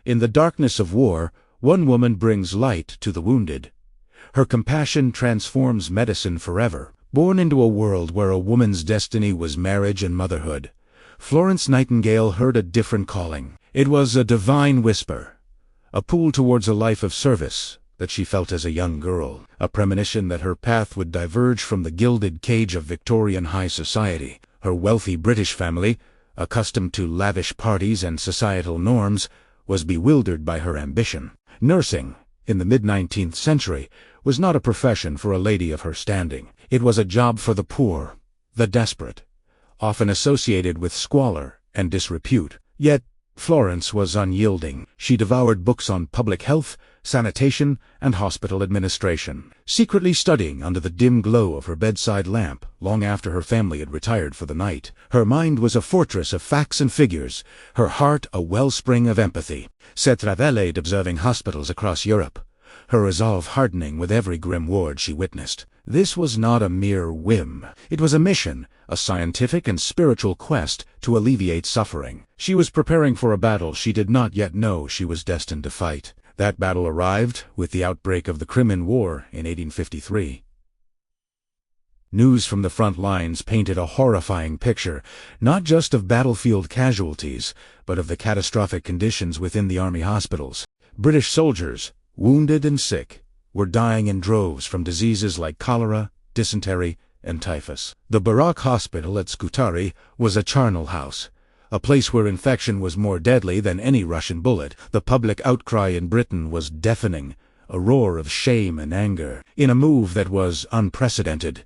In the darkness of war, one woman brings light to the wounded. Her compassion transforms medicine forever. Born into a world where a woman's destiny was marriage and motherhood, Florence Nightingale heard a different calling. It was a divine whisper, a pull towards a life of service that she felt as a young girl, a premonition that her path would diverge from the gilded cage of Victorian high society. Her wealthy British family, accustomed to lavish parties and societal norms, was bewildered by her ambition. Nursing, in the mid-19th century, was not a profession for a lady of her standing. It was a job for the poor, the desperate, often associated with squalor and disrepute. Yet Florence was unyielding. She devoured books on public health, sanitation, and hospital administration, secretly studying under the dim glow of her bedside lamp long after her family had retired for the night. Her mind was a fortress of facts and figures, her heart a wellspring of empathy. Se travailled observing hospitals across Europe, her resolve hardening with every grim ward she witnessed. This was not a mere whim. It was a mission, a scientific and spiritual quest to alleviate suffering. She was preparing for a battle she did not yet know she was destined to fight. That battle arrived with the outbreak of the Crimean War in 1853. News from the front lines painted a horrifying picture, not just of battlefield casualties, but of the catastrophic conditions within the army hospitals. British soldiers, wounded and sick, were dying in droves from diseases like cholera, dysentery, and typhus. The Barak Hospital at Scutari was a charnel house, a place where infection was more deadly than any Russian bullet. The public outcry in Britain was deafening, a roar of shame and anger. In a move that was unprecedented,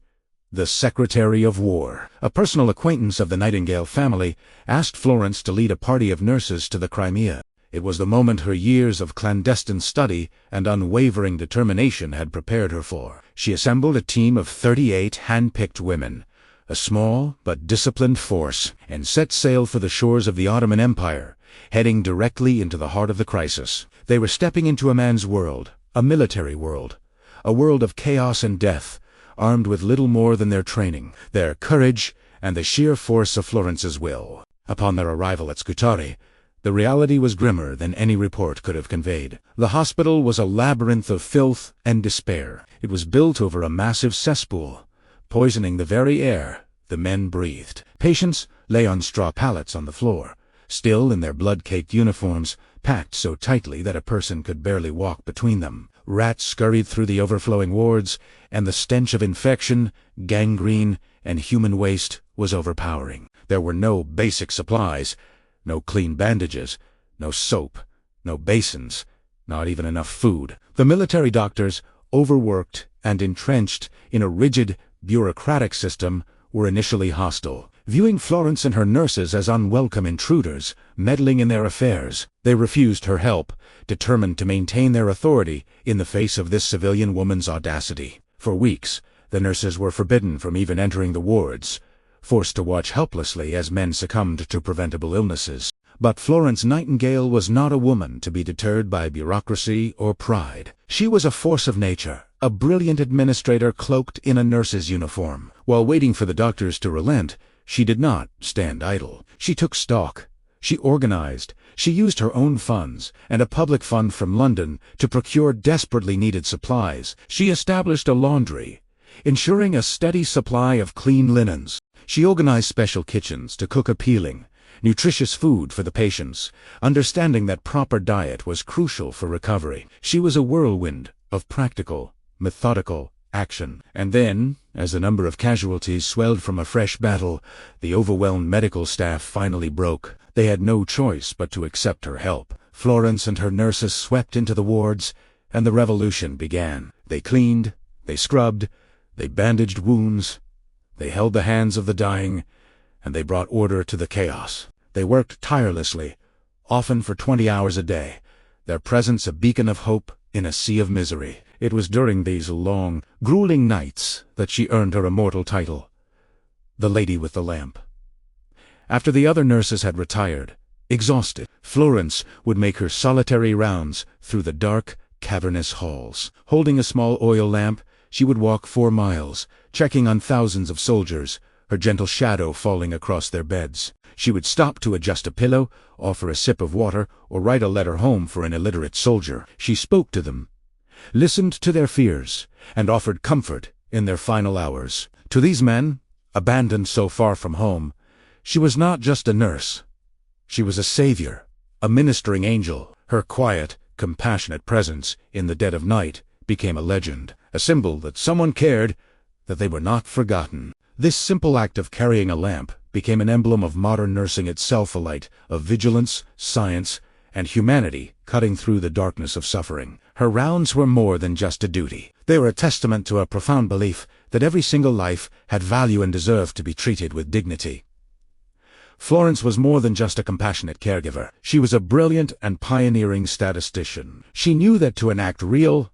the Secretary of War, a personal acquaintance of the Nightingale family, asked Florence to lead a party of nurses to the Crimea. It was the moment her years of clandestine study and unwavering determination had prepared her for. She assembled a team of 38 hand-picked women, a small but disciplined force, and set sail for the shores of the Ottoman Empire, heading directly into the heart of the crisis. They were stepping into a man's world, a military world, a world of chaos and death, armed with little more than their training, their courage, and the sheer force of Florence's will. Upon their arrival at Scutari, the reality was grimmer than any report could have conveyed. The hospital was a labyrinth of filth and despair. It was built over a massive cesspool, poisoning the very air the men breathed. Patients lay on straw pallets on the floor, still in their blood-caked uniforms, packed so tightly that a person could barely walk between them. Rats scurried through the overflowing wards, and the stench of infection, gangrene, and human waste was overpowering. There were no basic supplies, no clean bandages, no soap, no basins, not even enough food. The military doctors, overworked and entrenched in a rigid, bureaucratic system, were initially hostile, viewing Florence and her nurses as unwelcome intruders, meddling in their affairs. They refused her help, determined to maintain their authority in the face of this civilian woman's audacity. For weeks, the nurses were forbidden from even entering the wards, forced to watch helplessly as men succumbed to preventable illnesses. But Florence Nightingale was not a woman to be deterred by bureaucracy or pride. She was a force of nature, a brilliant administrator cloaked in a nurse's uniform. While waiting for the doctors to relent, she did not stand idle. She took stock. She organized. She used her own funds and a public fund from London to procure desperately needed supplies. She established a laundry, ensuring a steady supply of clean linens. She organized special kitchens to cook appealing, nutritious food for the patients, understanding that proper diet was crucial for recovery. She was a whirlwind of practical, methodical action. And then, as the number of casualties swelled from a fresh battle, the overwhelmed medical staff finally broke. They had no choice but to accept her help. Florence and her nurses swept into the wards, and the revolution began. They cleaned, they scrubbed, they bandaged wounds, they held the hands of the dying, and they brought order to the chaos. They worked tirelessly, often for 20 hours a day, their presence a beacon of hope in a sea of misery. It was during these long, grueling nights that she earned her immortal title, the Lady with the Lamp. After the other nurses had retired, exhausted, Florence would make her solitary rounds through the dark, cavernous halls. Holding a small oil lamp, she would walk 4 miles, checking on thousands of soldiers, her gentle shadow falling across their beds. She would stop to adjust a pillow, offer a sip of water, or write a letter home for an illiterate soldier. She spoke to them, listened to their fears, and offered comfort in their final hours. To these men, abandoned so far from home, she was not just a nurse. She was a savior, a ministering angel. Her quiet, compassionate presence in the dead of night became a legend, a symbol that someone cared, that they were not forgotten. This simple act of carrying a lamp became an emblem of modern nursing itself, a light of vigilance, science, and humanity cutting through the darkness of suffering. Her rounds were more than just a duty. They were a testament to a profound belief that every single life had value and deserved to be treated with dignity. Florence was more than just a compassionate caregiver. She was a brilliant and pioneering statistician. She knew that to enact real,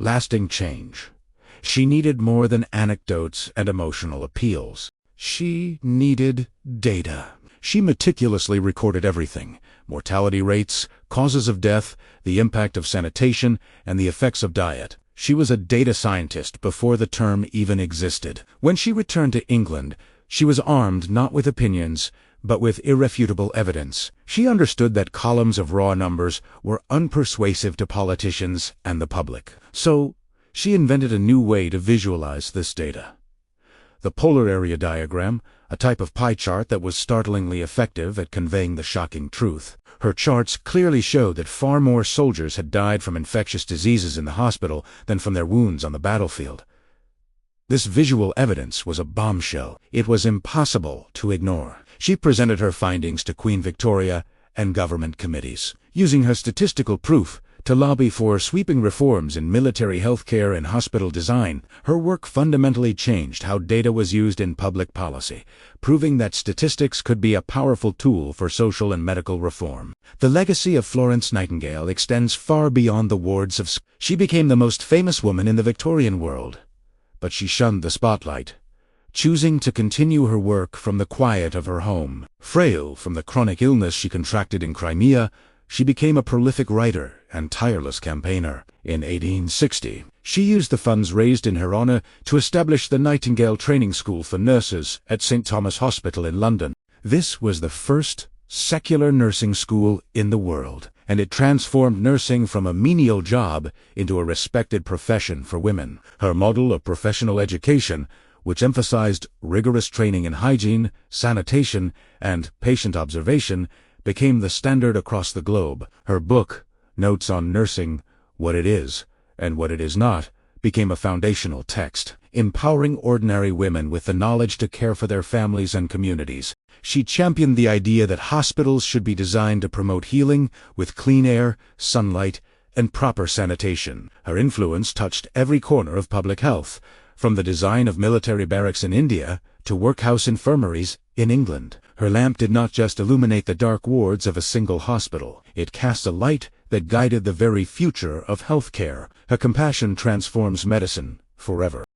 lasting change, she needed more than anecdotes and emotional appeals. She needed data. She meticulously recorded everything: mortality rates, causes of death, the impact of sanitation, and the effects of diet. She was a data scientist before the term even existed. When she returned to England, she was armed not with opinions, but with irrefutable evidence. She understood that columns of raw numbers were unpersuasive to politicians and the public. So, she invented a new way to visualize this data. The polar area diagram, a type of pie chart that was startlingly effective at conveying the shocking truth. Her charts clearly showed that far more soldiers had died from infectious diseases in the hospital than from their wounds on the battlefield. This visual evidence was a bombshell. It was impossible to ignore. She presented her findings to Queen Victoria and government committees, using her statistical proof to lobby for sweeping reforms in military healthcare and hospital design. Her work fundamentally changed how data was used in public policy, proving that statistics could be a powerful tool for social and medical reform. The legacy of Florence Nightingale extends far beyond the wards of. She became the most famous woman in the Victorian world, but she shunned the spotlight, choosing to continue her work from the quiet of her home. Frail from the chronic illness she contracted in Crimea, she became a prolific writer and tireless campaigner. In 1860, she used the funds raised in her honor to establish the Nightingale Training School for Nurses at St. Thomas Hospital in London. This was the first secular nursing school in the world, and it transformed nursing from a menial job into a respected profession for women. Her model of professional education, which emphasized rigorous training in hygiene, sanitation, and patient observation, became the standard across the globe. Her book, Notes on Nursing: What It Is and What It Is Not, became a foundational text, empowering ordinary women with the knowledge to care for their families and communities. She championed the idea that hospitals should be designed to promote healing with clean air, sunlight, and proper sanitation. Her influence touched every corner of public health, from the design of military barracks in India to workhouse infirmaries in England. Her lamp did not just illuminate the dark wards of a single hospital. It cast a light that guided the very future of healthcare. Her compassion transforms medicine forever.